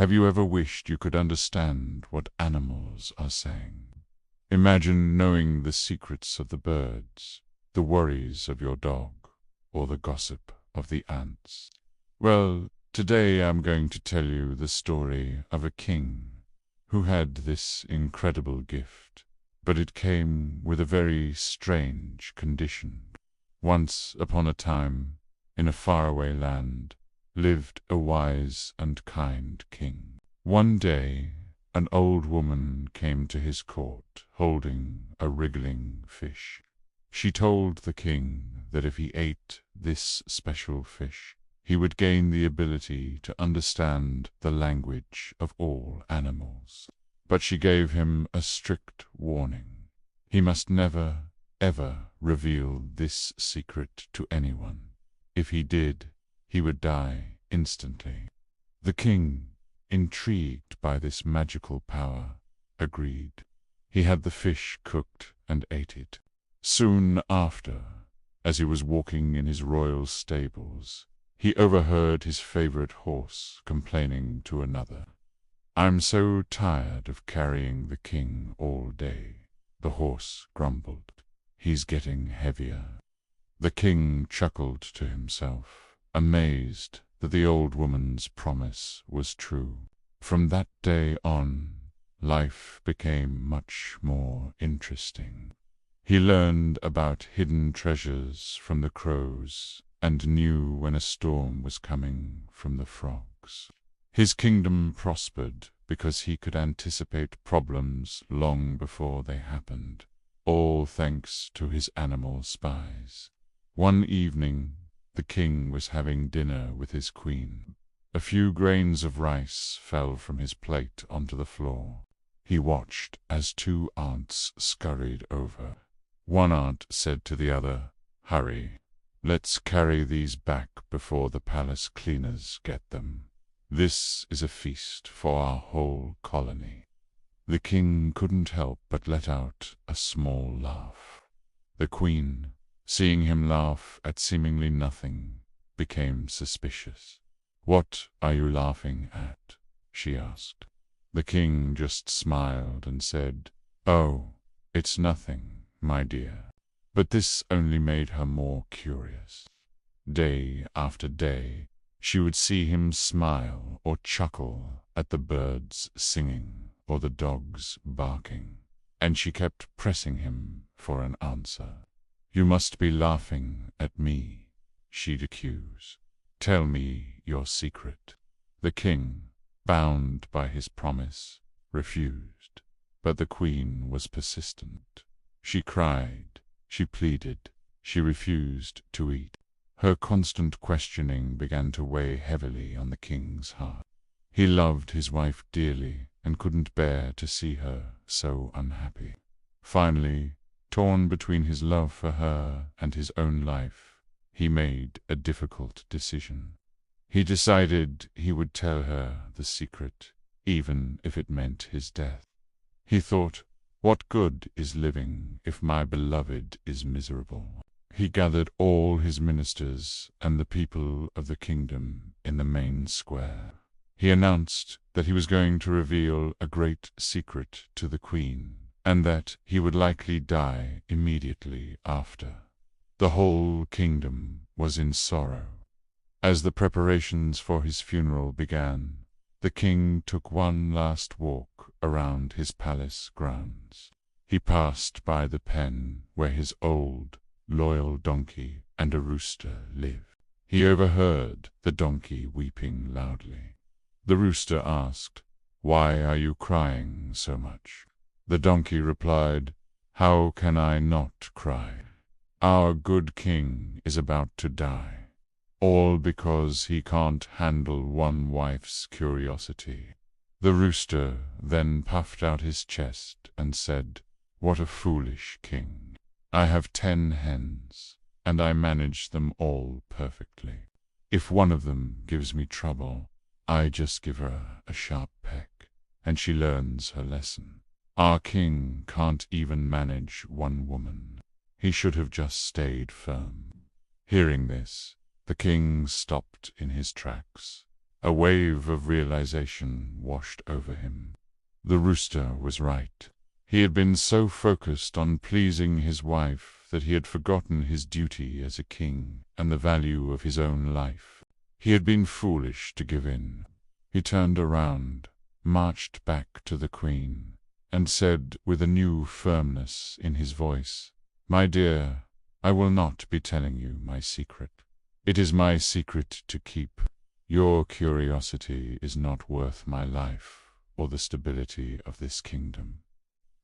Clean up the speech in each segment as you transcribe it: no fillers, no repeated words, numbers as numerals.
Have you ever wished you could understand what animals are saying? Imagine knowing the secrets of the birds, the worries of your dog, or the gossip of the ants. Well, today I'm going to tell you the story of a king who had this incredible gift, but it came with a very strange condition. Once upon a time, in a faraway land, lived a wise and kind king. One day, an old woman came to his court holding a wriggling fish. She told the king that if he ate this special fish, he would gain the ability to understand the language of all animals. But she gave him a strict warning. He must never, ever reveal this secret to anyone. If he did, he would die instantly. The king, intrigued by this magical power, agreed. He had the fish cooked and ate it. Soon after, as he was walking in his royal stables, he overheard his favorite horse complaining to another. "I'm so tired of carrying the king all day," the horse grumbled. "He's getting heavier." The king chuckled to himself, amazed that the old woman's promise was true. From that day on, life became much more interesting. He learned about hidden treasures from the crows and knew when a storm was coming from the frogs. His kingdom prospered because he could anticipate problems long before they happened, all thanks to his animal spies. One evening, the king was having dinner with his queen. A few grains of rice fell from his plate onto the floor. He watched as two aunts scurried over. One aunt said to the other, "Hurry, let's carry these back before the palace cleaners get them. This is a feast for our whole colony." The king couldn't help but let out a small laugh. The queen, seeing him laugh at seemingly nothing, became suspicious. "What are you laughing at?" she asked. The king just smiled and said, "Oh, it's nothing, my dear." But this only made her more curious. Day after day, she would see him smile or chuckle at the birds singing or the dogs barking, and she kept pressing him for an answer. "You must be laughing at me," she'd accuse. "Tell me your secret." The king, bound by his promise, refused, but the queen was persistent. She cried, she pleaded, she refused to eat. Her constant questioning began to weigh heavily on the king's heart. He loved his wife dearly and couldn't bear to see her so unhappy. Finally, torn between his love for her and his own life, he made a difficult decision. He decided he would tell her the secret, even if it meant his death. He thought, "What good is living if my beloved is miserable?" He gathered all his ministers and the people of the kingdom in the main square. He announced that he was going to reveal a great secret to the queen, and that he would likely die immediately after. The whole kingdom was in sorrow. As the preparations for his funeral began, the king took one last walk around his palace grounds. He passed by the pen where his old, loyal donkey and a rooster lived. He overheard the donkey weeping loudly. The rooster asked, "Why are you crying so much?" The donkey replied, "How can I not cry? Our good king is about to die, all because he can't handle one wife's curiosity." The rooster then puffed out his chest and said, "What a foolish king! I have 10 hens, and I manage them all perfectly. If one of them gives me trouble, I just give her a sharp peck, and she learns her lesson. Our king can't even manage one woman. He should have just stayed firm." Hearing this, the king stopped in his tracks. A wave of realization washed over him. The rooster was right. He had been so focused on pleasing his wife that he had forgotten his duty as a king and the value of his own life. He had been foolish to give in. He turned around, marched back to the queen, and said with a new firmness in his voice, "My dear, I will not be telling you my secret. It is my secret to keep. Your curiosity is not worth my life or the stability of this kingdom."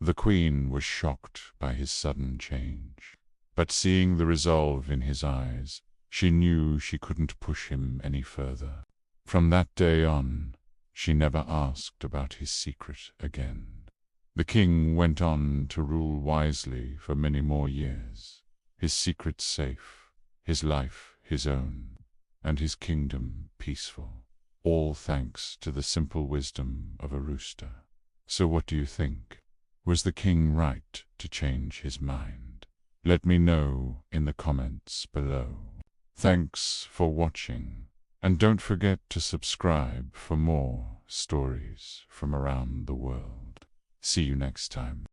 The queen was shocked by his sudden change, but seeing the resolve in his eyes, she knew she couldn't push him any further. From that day on, she never asked about his secret again. The king went on to rule wisely for many more years, his secret safe, his life his own, and his kingdom peaceful, all thanks to the simple wisdom of a rooster. So what do you think? Was the king right to change his mind? Let me know in the comments below. Thanks for watching, and don't forget to subscribe for more stories from around the world. See you next time.